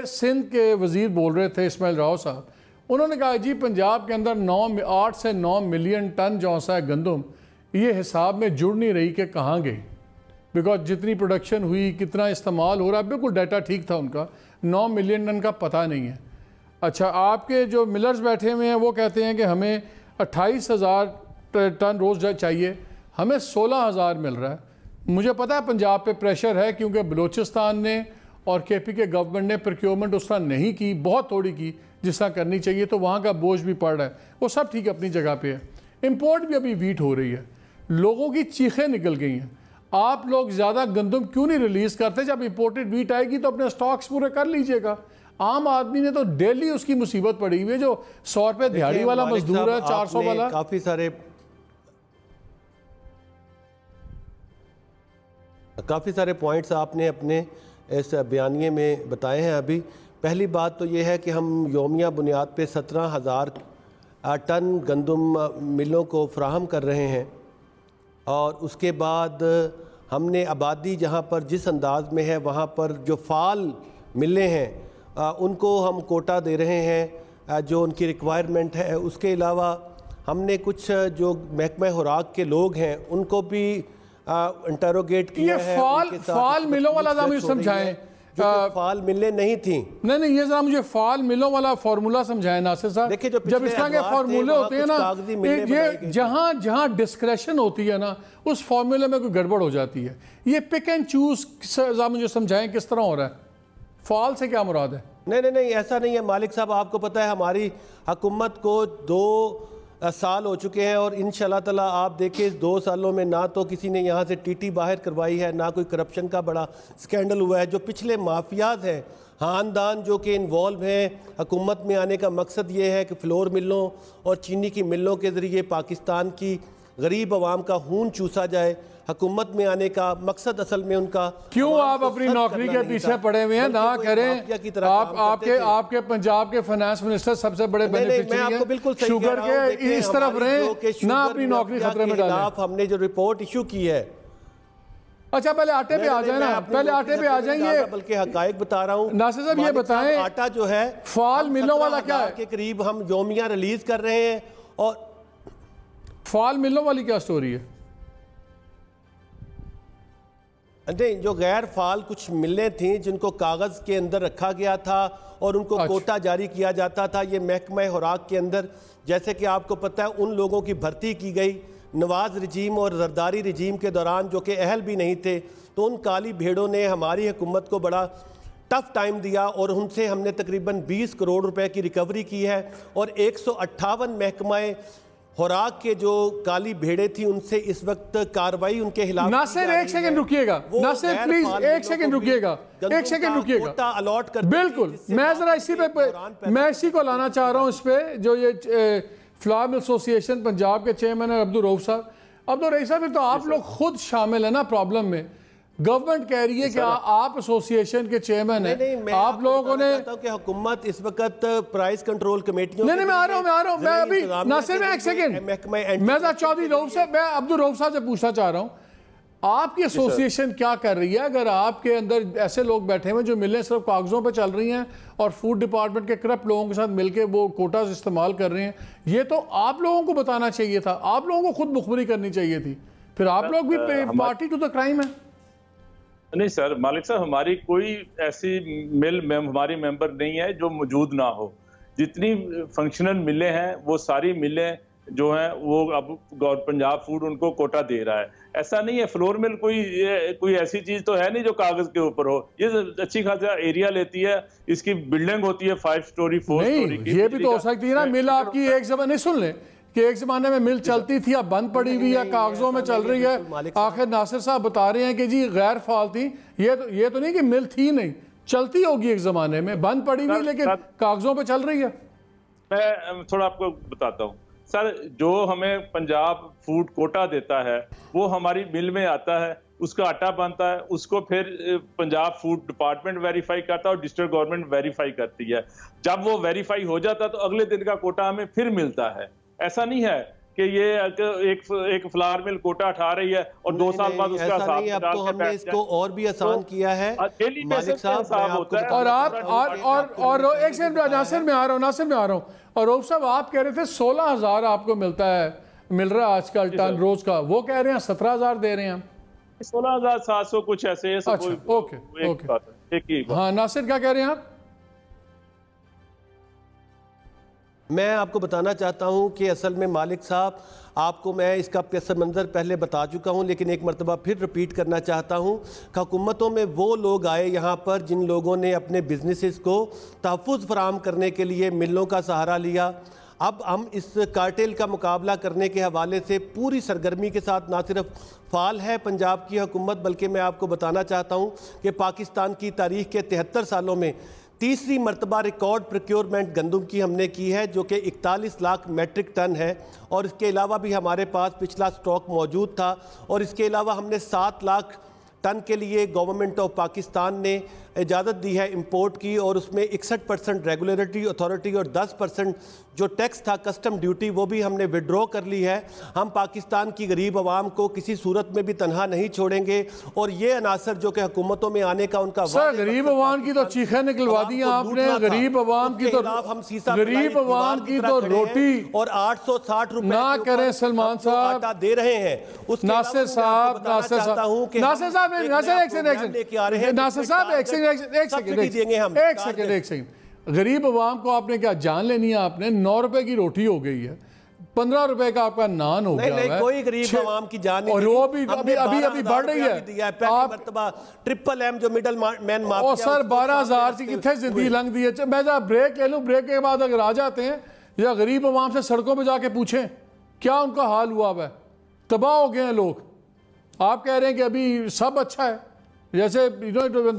सिंध के वजीर बोल रहे थे इस्माइल राव साहब, उन्होंने कहा जी पंजाब के अंदर 8 से 9 मिलियन टन जो है गंदम, ये हिसाब में जुड़ नहीं रही कि कहाँ गई, बिकॉज जितनी प्रोडक्शन हुई, कितना इस्तेमाल हो रहा है, बिल्कुल डाटा ठीक था उनका, 9 मिलियन टन का पता नहीं है। अच्छा, आपके जो मिलर्स बैठे हुए हैं वो कहते हैं कि हमें 28,000 टन रोज़ चाहिए, हमें 16,000 मिल रहा है। मुझे पता है पंजाब पे प्रेशर है क्योंकि बलूचिस्तान ने और KP के गवर्नमेंट ने प्रोक्योरमेंट उस तरह नहीं की, बहुत थोड़ी की जिस तरह करनी चाहिए, तो वहाँ का बोझ भी पड़ रहा है। वो सब ठीक अपनी जगह पे है। इंपोर्ट भी अभी वीट हो रही है, लोगों की चीखें निकल गई हैं। आप लोग ज़्यादा गंदम क्यों नहीं रिलीज़ करते? जब इंपोर्टेड वीट आएगी तो अपने स्टॉक्स पूरे कर लीजिएगा। आम आदमी ने तो डेली उसकी मुसीबत पड़ी हुई है, जो 100 रुपये दिहाड़ी वाला मजदूर है, 400 वाला। काफ़ी सारे पॉइंट्स आपने अपने इस बयानिए में बताए हैं। अभी पहली बात तो ये है कि हम यौमिया बुनियाद पे 17,000 टन गंदम मिलों को फ्राहम कर रहे हैं। और उसके बाद हमने आबादी जहाँ पर जिस अंदाज में है वहाँ पर जो फाल मिलें हैं उनको हम कोटा दे रहे हैं जो उनकी रिक्वायरमेंट है। उसके अलावा हमने कुछ जो महकमा खुराक के लोग हैं उनको भी इंटरोगेट किया है। फाल मिलों वाला जरा मुझे समझाएं। फाल मिलें नहीं थी। नहीं, ये जरा मुझे फाल मिलों वाला फार्मूला समझाएं नासिर साहब। देखिए जब इस तरह के फार्मूले होते हैं ना, ये जहाँ जहाँ डिस्क्रेशन होती है ना, उस फार्मूले में कोई गड़बड़ हो जाती है। ये पिक एंड चूज जरा मुझे समझाएं किस तरह हो रहा है, फाल से क्या मुराद है? नहीं, ऐसा नहीं है मालिक साहब। आपको पता है हमारी हुकूमत को 2 साल हो चुके हैं और इंशाल्लाह ताला आप देखिए इस 2 सालों में ना तो किसी ने यहाँ से टीटी बाहर करवाई है, ना कोई करप्शन का बड़ा स्कैंडल हुआ है। जो पिछले माफियाज हैं, खानदान जो कि इन्वॉल्व हैं, हुकूमत में आने का मकसद ये है कि फ्लोर मिलों और चीनी की मिलों के ज़रिए पाकिस्तान की गरीब आवाम का खून चूसा जाए। हुकूमत में आने का मकसद असल में उनका क्यों आप अपनी नौकरी के पीछे पड़े हुए हैं? ना करें आपके पंजाब के फाइनेंस मिनिस्टर सबसे बड़े बेनिफिशियरी शुगर के, इस तरफ रहे ना अपनी नौकरी खतरे में डालें। हमने जो रिपोर्ट इशू की है। अच्छा पहले आटे पे आ जाए ना, पहले आटे पे आ जाएंगे। बल्कि हकायक बता रहा हूँ नासिर साहब, ये बताएं आटा जो है फाल मिलों वाला क्या है के करीब हम योमिया रिलीज कर रहे हैं। और फाल मिलों वाली क्या स्टोरी है? नहीं, जो गैर फाल कुछ मिलें थी जिनको कागज़ के अंदर रखा गया था और उनको कोटा जारी किया जाता था। ये महकमा खुराक के अंदर, जैसे कि आपको पता है, उन लोगों की भर्ती की गई नवाज रजीम और जरदारी रजीम के दौरान जो कि अहल भी नहीं थे। तो उन काली भेड़ों ने हमारी हुकूमत को बड़ा टफ टाइम दिया और उनसे हमने तकरीबन 20 करोड़ रुपए की रिकवरी की है। और 158 महकमा खुराक के जो काली भेड़े थी उनसे इस वक्त कार्रवाई उनके खिलाफ। नासिर एक सेकंड रुकिएगा, नासिर प्लीज एक सेकंड रुकिएगा, एक सेकंड रुकिएगा। अलॉट कर बिल्कुल, मैं जरा इसी पे मैं इसी को लाना चाह रहा हूँ इस पे। जो ये फ्लावर मिल एसोसिएशन पंजाब के चेयरमैन है अब्दुल रऊफ साहब। अब्दुल रऊफ साहब, तो आप लोग खुद शामिल है ना प्रॉब्लम में। गवर्नमेंट कह रही है कि आप एसोसिएशन के चेयरमैन हैं, आप लोगों ने हुकूमत इस वक्त प्राइस कंट्रोल कमेटियों। नहीं, मैं आ रहा हूं मैं अभी नासिर में एक सेकंड मैं चौधरी रऊफ साहब, मैं अब्दुल रऊफ साहब से पूछना चाह रहा हूं, आपकी एसोसिएशन क्या कर रही है? अगर आपके अंदर ऐसे लोग बैठे हुए जो मिलें सिर्फ कागजों पर चल रही हैं और फूड डिपार्टमेंट के करप्ट लोगों के साथ मिलकर वो कोटाज इस्तेमाल कर रहे हैं, ये तो आप लोगों को बताना चाहिए था, आप लोगों को खुद मुखबरी करनी चाहिए थी। फिर आप लोग भी पार्टी टू द क्राइम है। नहीं सर, मालिक साहब, हमारी कोई ऐसी मिल हमारी मेंबर नहीं है जो मौजूद ना हो। जितनी फंक्शनल मिलें हैं वो सारी मिलें जो हैं वो अब पंजाब फूड उनको कोटा दे रहा है। ऐसा नहीं है फ्लोर मिल कोई ऐसी चीज तो है नहीं जो कागज के ऊपर हो। ये अच्छी खासा एरिया लेती है, इसकी बिल्डिंग होती है 5 स्टोरी 4 स्टोरी की। ये भी तो हो सकती है ना मिल आपकी एक जमाने, सुन ले कि एक जमाने में मिल चलती थी, अब बंद पड़ी हुई है, कागजों में चल रही है। आखिर नासिर साहब बता रहे हैं कि जी गैर फाल थी। ये तो नहीं कि मिल थी नहीं, चलती होगी एक जमाने में, बंद पड़ी हुई लेकिन कागजों पे चल रही है। मैं थोड़ा आपको बताता हूँ सर, जो हमें पंजाब फूड कोटा देता है वो हमारी मिल में आता है, उसका आटा बनता है, उसको फिर पंजाब फूड डिपार्टमेंट वेरीफाई करता है और डिस्ट्रिक्ट गवर्नमेंट वेरीफाई करती है। जब वो वेरीफाई हो जाता है तो अगले दिन का कोटा हमें फिर मिलता है। ऐसा नहीं है कि ये एक फ्लावर मिल कोटा उठा रही है और 2 साल बाद उसका साथ अब तो हमने इसको और भी आसान किया है मालिक साहब। और आप और एक सेकंड नासिर में आ रहा हूँ और रऊफ साहब आप कह रहे थे 16,000 आपको मिल रहा है आजकल टन रोज का, वो कह रहे हैं 17,000 दे रहे हैं। 16,700 कुछ ऐसे है। अच्छा, ओके। हाँ नासिर क्या कह रहे हैं आप? मैं आपको बताना चाहता हूं कि असल में मालिक साहब, आपको मैं इसका पेश मंज़र पहले बता चुका हूं लेकिन एक मरतबा फिर रिपीट करना चाहता हूं कि हुकूमतों में वो लोग आए यहाँ पर जिन लोगों ने अपने बिजनेसेस को तहफ़्फ़ुज़ फराहम करने के लिए मिलों का सहारा लिया। अब हम इस कार्टेल का मुकाबला करने के हवाले से पूरी सरगर्मी के साथ ना सिर्फ फ़ाल है पंजाब की हुकूमत, बल्कि मैं आपको बताना चाहता हूँ कि पाकिस्तान की तारीख़ के 73 सालों में तीसरी मरतबा रिकॉर्ड प्रोक्योरमेंट गंदम की हमने की है जो कि 41 लाख मेट्रिक टन है। और इसके अलावा भी हमारे पास पिछला स्टॉक मौजूद था और इसके अलावा हमने 7 लाख टन के लिए गवर्नमेंट ऑफ पाकिस्तान ने इजाज़त दी है इंपोर्ट की, और उसमें 61% रेगुलेटरी अथॉरिटी और 10% जो टैक्स था कस्टम ड्यूटी वो भी हमने विड्रॉ कर ली है। हम पाकिस्तान की गरीब आवाम को किसी सूरत में भी तनहा नहीं छोड़ेंगे, और ये अनासर जो कि हुकूमतों में आने का उनका सर गरीब आवाम की तो चीखें निकलवा दी आपने, गरीब आवाम की तो गरीब आवाम की तो रोटी और 860 रुपए ना करें सलमान साहब दे रहे हैं। नासिर साहब नासिर साहब गरीब आवाम को आपने क्या जान लेनी है? आपने 9 रुपए की रोटी हो गई है, 15 रुपए का आपका नान हो गया है। कोई गरीब आवाम की जान नहीं, और वो भी अभी बढ़ रही है। आप ट्रिपल एम जो मिडल मैन और सर 12,000 की कितने जिंदगी लंघ दी है। मैं जरा ब्रेक ले लूँ, ब्रेक के बाद अगर आ जाते हैं या गरीब आवाम से सड़कों पर जाके पूछें क्या उनका हाल हुआ है। तबाह हो गए हैं लोग। आप कह रहे हैं कि अभी सब अच्छा है, जैसे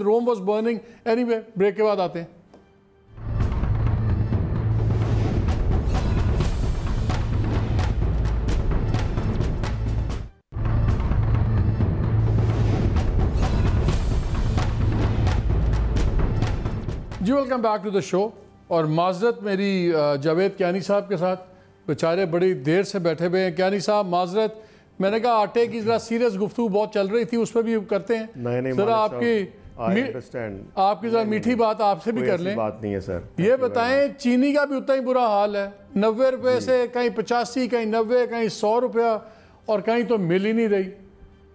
Rome was burning. Anyway break के बाद आते हैं। जी welcome back to the show. और माजरत मेरी जावेद कियानी साहब के साथ, बेचारे बड़ी देर से बैठे हुए हैं। कियानी साहब माजरत, मैंने कहा आटे की जरा सीरियस गुफ्तगू बहुत चल रही थी, उस पर भी करते हैं। नहीं जरा आपकी जरा मीठी बात आपसे भी कर लें। बात नहीं है सर। ये बताएं, चीनी का भी उतना ही बुरा हाल है, 90 रुपये से कहीं 85, कहीं 90, कहीं 100 रुपया, और कहीं तो मिल ही नहीं रही।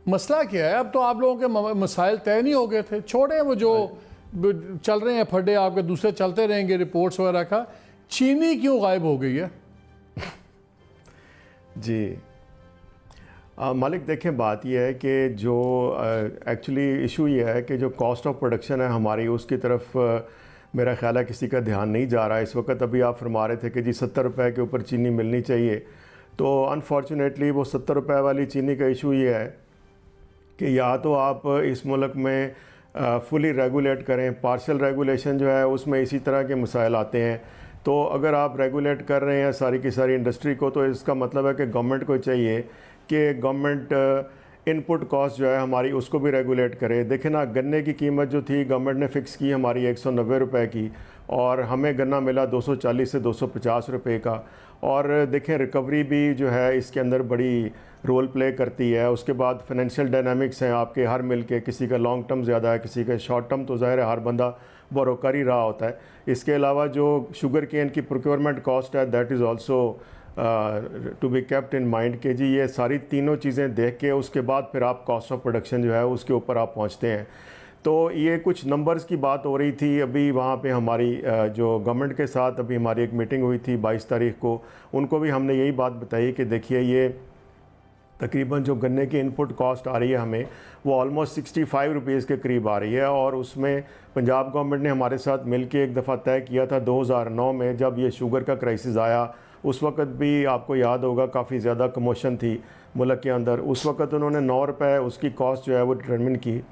मसला क्या है? अब तो आप लोगों के मसाइल तय नहीं हो गए थे, छोड़े वो जो चल रहे हैं फड्डे, आपके दूसरे चलते रहेंगे रिपोर्ट्स वगैरह का। चीनी क्यों गायब हो गई है? जी मालिक देखें, बात यह है कि जो एक्चुअली इशू ये है कि जो कॉस्ट ऑफ प्रोडक्शन है हमारी, उसकी तरफ मेरा ख्याल है किसी का ध्यान नहीं जा रहा है इस वक्त। अभी आप फरमा रहे थे कि जी 70 रुपए के ऊपर चीनी मिलनी चाहिए, तो अनफॉर्चुनेटली वो 70 रुपए वाली चीनी का इशू ये है कि या तो आप इस मुल्क में फुली रेगुलेट करें, पार्शल रेगुलेशन जो है उसमें इसी तरह के मसाइल आते हैं। तो अगर आप रेगुलेट कर रहे हैं सारी की सारी इंडस्ट्री को, तो इसका मतलब है कि गवर्नमेंट को चाहिए कि गवर्नमेंट इनपुट कॉस्ट जो है हमारी उसको भी रेगुलेट करे। देखें ना, गन्ने की कीमत जो थी गवर्नमेंट ने फ़िक्स की हमारी 190 रुपए की, और हमें गन्ना मिला 240 से 250 रुपए का। और देखें रिकवरी भी जो है इसके अंदर बड़ी रोल प्ले करती है। उसके बाद फाइनेंशियल डायनामिक्स हैं आपके, हर मिल के किसी का लॉन्ग टर्म ज़्यादा है, किसी का शॉर्ट टर्म, तो ज़ाहिर है हर बंदा बोरो कर ही रहा होता है। इसके अलावा जो शुगर केन की प्रोक्योरमेंट कॉस्ट है, that is also to be kept in mind के जी ये सारी तीनों चीज़ें देख के उसके बाद फिर आप कॉस्ट ऑफ प्रोडक्शन जो है उसके ऊपर आप पहुँचते हैं। तो ये कुछ नंबर्स की बात हो रही थी अभी वहाँ पे हमारी जो गवर्नमेंट के साथ अभी हमारी एक मीटिंग हुई थी 22 तारीख को। उनको भी हमने यही बात बताई कि देखिए ये तकरीबन जो गन्ने की इनपुट कॉस्ट आ रही है हमें, वो ऑलमोस्ट 65 रुपीज़ के करीब आ रही है। और उसमें पंजाब गवर्नमेंट ने हमारे साथ मिल के एक दफ़ा तय किया था 2009 में, जब ये शुगर का क्राइसिस आया। उस वक्त भी आपको याद होगा काफ़ी ज़्यादा कमोशन थी मुल्क के अंदर। उस वक्त उन्होंने 9 रुपये उसकी कॉस्ट जो है वो डिटरमिन की।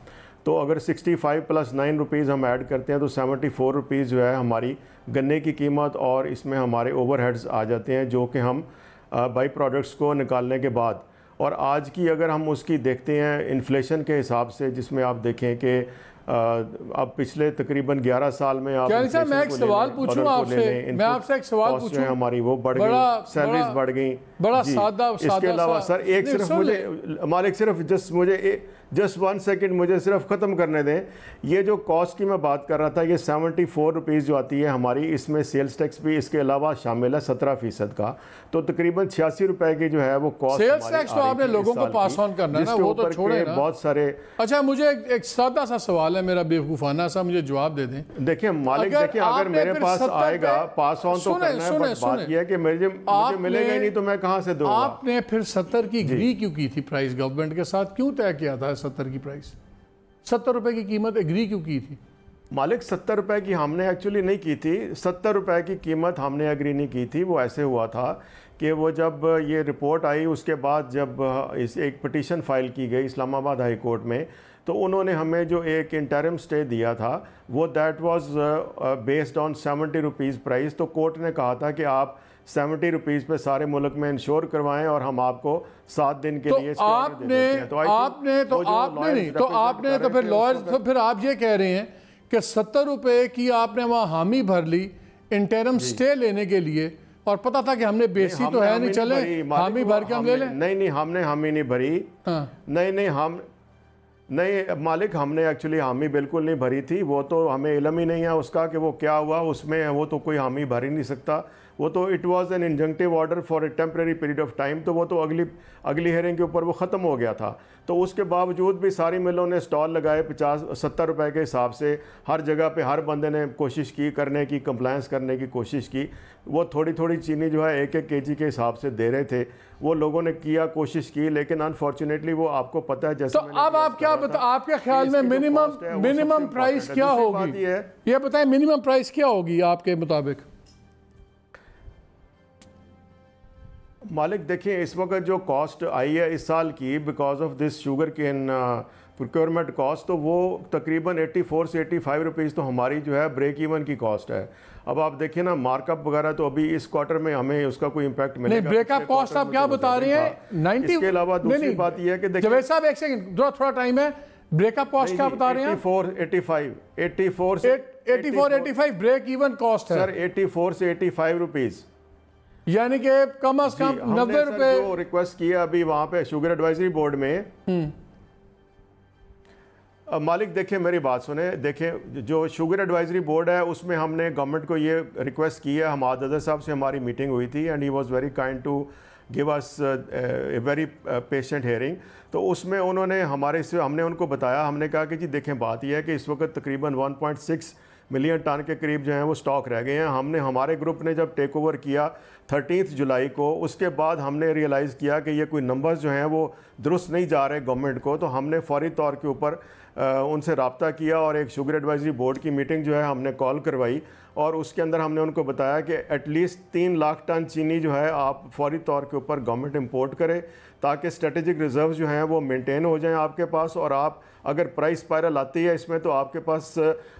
तो अगर 65 + 9 रुपीज़ हम ऐड करते हैं तो 74 रुपीज़ जो है हमारी गन्ने की कीमत, और इसमें हमारे ओवरहेड्स आ जाते हैं जो कि हम बाई प्रोडक्ट्स को निकालने के बाद। और आज की अगर हम उसकी देखते हैं इन्फ्लेशन के हिसाब से, जिसमें आप देखें कि अब पिछले तकरीबन 11 साल में आप मैं एक सवाल पूछूं आपसे, मैं आपसे एक सवाल पूछूं, हमारी वो बढ़ गई, सैलरीज बढ़ गई, बड़ा सादा। इसके अलावा सर एक सिर्फ मुझे मालिक सिर्फ मुझे जस्ट 1 सेकंड मुझे सिर्फ ख़त्म करने दें। ये जो कॉस्ट की मैं बात कर रहा था, ये 74 रुपीज़ जो आती है हमारी, इसमें सेल्स टैक्स भी इसके अलावा शामिल है 17% का। तो तकरीबन 86 रुपए की जो है वो कॉस्ट। सेल्स टैक्स तो आपने लोगों को पास ऑन करना है ना, वो तो छोड़े ना। बहुत सारे। अच्छा, मुझे एक सादा सा सवाल है मेरा, बेवकूफ़ाना सा, मुझे जवाब दे दें। देखिए मालिक, देखिए अगर मेरे पास आएगा पास ऑन तो करना है, बट बात यह है कि मुझे मिलेगा ही नहीं तो मैं कहाँ से दूंगा। आपने फिर 70 की एग्री क्यों की थी प्राइस गवर्नमेंट के साथ? क्यों तय किया था 70 की प्राइस? 70 रुपए की कीमत एग्री क्यों की थी? मालिक 70 रुपए की हमने एक्चुअली नहीं की थी। 70 रुपए की कीमत हमने एग्री नहीं की थी। वो ऐसे हुआ था कि वो जब ये रिपोर्ट आई उसके बाद जब इस एक पिटीशन फाइल की गई इस्लामाबाद हाई कोर्ट में, तो उन्होंने हमें जो एक इंटरिम स्टे दिया था वो that was based on 70 rupees price. तो कोर्ट ने कहा था कि आप 70 रुपीज़ पे सारे मुल्क में इंश्योर करवाएं और हम आपको 7 दिन के लिए आपने तो फिर लॉयर्स, तो फिर आप ये कह रहे हैं कि 70 रुपये की आपने वहाँ हामी भर ली इंटरम स्टे लेने के लिए, और पता था कि हमने बेसी तो है नहीं, चले हामी भर के हम ले लें। नहीं, हमने हामी नहीं भरी। नहीं मालिक, हमने एक्चुअली हामी बिल्कुल नहीं भरी थी। वो तो हमें इल्म ही नहीं है उसका कि वो क्या हुआ उसमें, वो तो कोई हामी भर ही नहीं सकता। वो तो it was an injunctive order for a temporary period of time, तो वो तो अगली हेयरिंग के ऊपर वो ख़त्म हो गया था। तो उसके बावजूद भी सारी मिलों ने स्टॉल लगाए 50-70 रुपए के हिसाब से। हर जगह पे हर बंदे ने कोशिश की करने की, कंप्लायंस करने की कोशिश की। वो थोड़ी थोड़ी चीनी जो है 1-1 केजी के हिसाब से दे रहे थे। वो लोगों ने किया, कोशिश की, लेकिन अनफॉर्चुनेटली वो आपको पता है जैसे। तो अब आप क्या आपके ख्याल में मिनिमम प्राइस क्या होगी? ये बताएं, मिनिमम प्राइस क्या होगी आपके मुताबिक? मालिक देखिए, इस वक्त जो कॉस्ट आई है इस साल की because of this sugar cane procurement cost, तो वो तकरीबन 84 से 85 रुपीज़ तो हमारी जो है ब्रेक इवन की कॉस्ट है। अब आप देखिए ना, मार्कअप वगैरह तो अभी इस क्वार्टर में हमें उसका कोई इम्पैक्ट मिलेगा नहीं। ब्रेकअप कॉस्ट आप क्या बता रहे हैं? 90। इसके अलावा दूसरी बात यह है कि देखिए जवेद साहब एक सेकंड, थोड़ा टाइम है। ब्रेकअप कॉस्ट क्या बता रहे हैं? 84 ब्रेक इवन कॉस्ट है सर, 84 से 85 रुपीज़, यानी कि कम से कम 90 रुपए। जो रिक्वेस्ट किया अभी वहाँ पे शुगर एडवाइजरी बोर्ड में। मालिक देखिए, मेरी बात सुने, देखें जो शुगर एडवाइजरी बोर्ड है उसमें हमने गवर्नमेंट को ये रिक्वेस्ट की है। हमाद अजहर साहब से हमारी मीटिंग हुई थी and he was very kind to give us a very patient hearing. तो उसमें उन्होंने हमने उनको बताया, हमने कहा कि जी देखें, बात यह है कि इस वक्त तकरीबन 1.6 मिलियन टन के करीब जो हैं वो स्टॉक रह गए हैं। हमने हमारे ग्रुप ने जब टेक ओवर किया 13 जुलाई को, उसके बाद हमने रियलाइज़ किया कि ये कोई नंबर्स जो हैं वो दुरुस्त नहीं जा रहे गवर्नमेंट को। तो हमने फौरी तौर के ऊपर उनसे रब्ता किया और एक शुगर एडवाइजरी बोर्ड की मीटिंग जो है हमने कॉल करवाई, और उसके अंदर हमने उनको बताया कि एटलीस्ट 3 लाख टन चीनी जो है आप फौरी तौर के ऊपर गवर्नमेंट इंपोर्ट करे, ताकि स्ट्रेटेजिक रिजर्व जो हैं वो मेंटेन हो जाएं आपके पास। और आप अगर प्राइस स्पाइरल आती है इसमें, तो आपके पास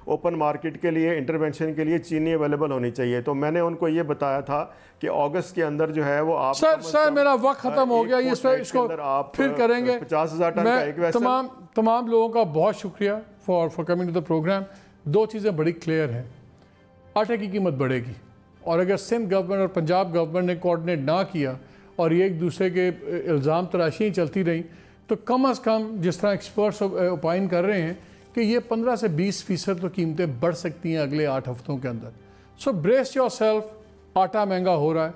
ओपन मार्केट के लिए, इंटरवेंशन के लिए चीनी अवेलेबल होनी चाहिए। तो मैंने उनको ये बताया था कि अगस्त के अंदर जो है वो आप सर मेरा वक्त खत्म हो गया, इसको आप फिर करेंगे। 50,000 टन का एक वेसल। तमाम लोगों का बहुत शुक्रिया for coming to the programme. 2 चीज़ें बड़ी क्लियर हैं, आटे की कीमत बढ़ेगी, और अगर सिंध गवर्नमेंट और पंजाब गवर्नमेंट ने कोऑर्डिनेट ना किया और ये एक दूसरे के इल्ज़ाम तराशियाँ चलती रहीं, तो कम अज़ कम जिस तरह एक्सपर्ट्स ओपाइन कर रहे हैं कि ये 15 से 20% तो कीमतें बढ़ सकती हैं अगले 8 हफ्तों के अंदर। सो ब्रेस योर सेल्फ। आटा महंगा हो रहा है,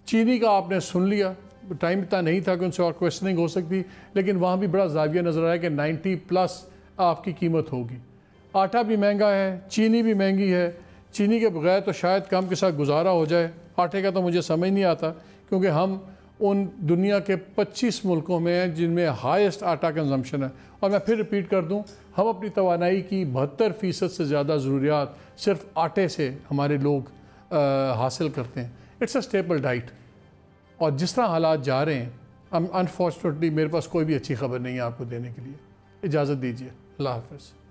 चीनी का आपने सुन लिया, टाइम इतना नहीं था कि उनसे और क्वेश्चनिंग हो सकती, लेकिन वहाँ भी बड़ा जाविया नज़र आया कि 90+ आपकी कीमत होगी। आटा भी महंगा है, चीनी भी महंगी है। चीनी के बगैर तो शायद काम के साथ गुजारा हो जाए, आटे का तो मुझे समझ नहीं आता, क्योंकि हम उन दुनिया के 25 मुल्कों में हैं जिनमें हाईएस्ट आटा कंजम्पशन है। और मैं फिर रिपीट कर दूं, हम अपनी तवानाई की 72% से ज़्यादा ज़रूरियात सिर्फ आटे से हमारे लोग हासिल करते हैं। It's a staple diet. और जिस तरह हालात जा रहे हैं, अनफॉर्चुनेटली मेरे पास कोई भी अच्छी खबर नहीं है आपको देने के लिए। इजाज़त दीजिए, अल्लाह हाफ़िज़।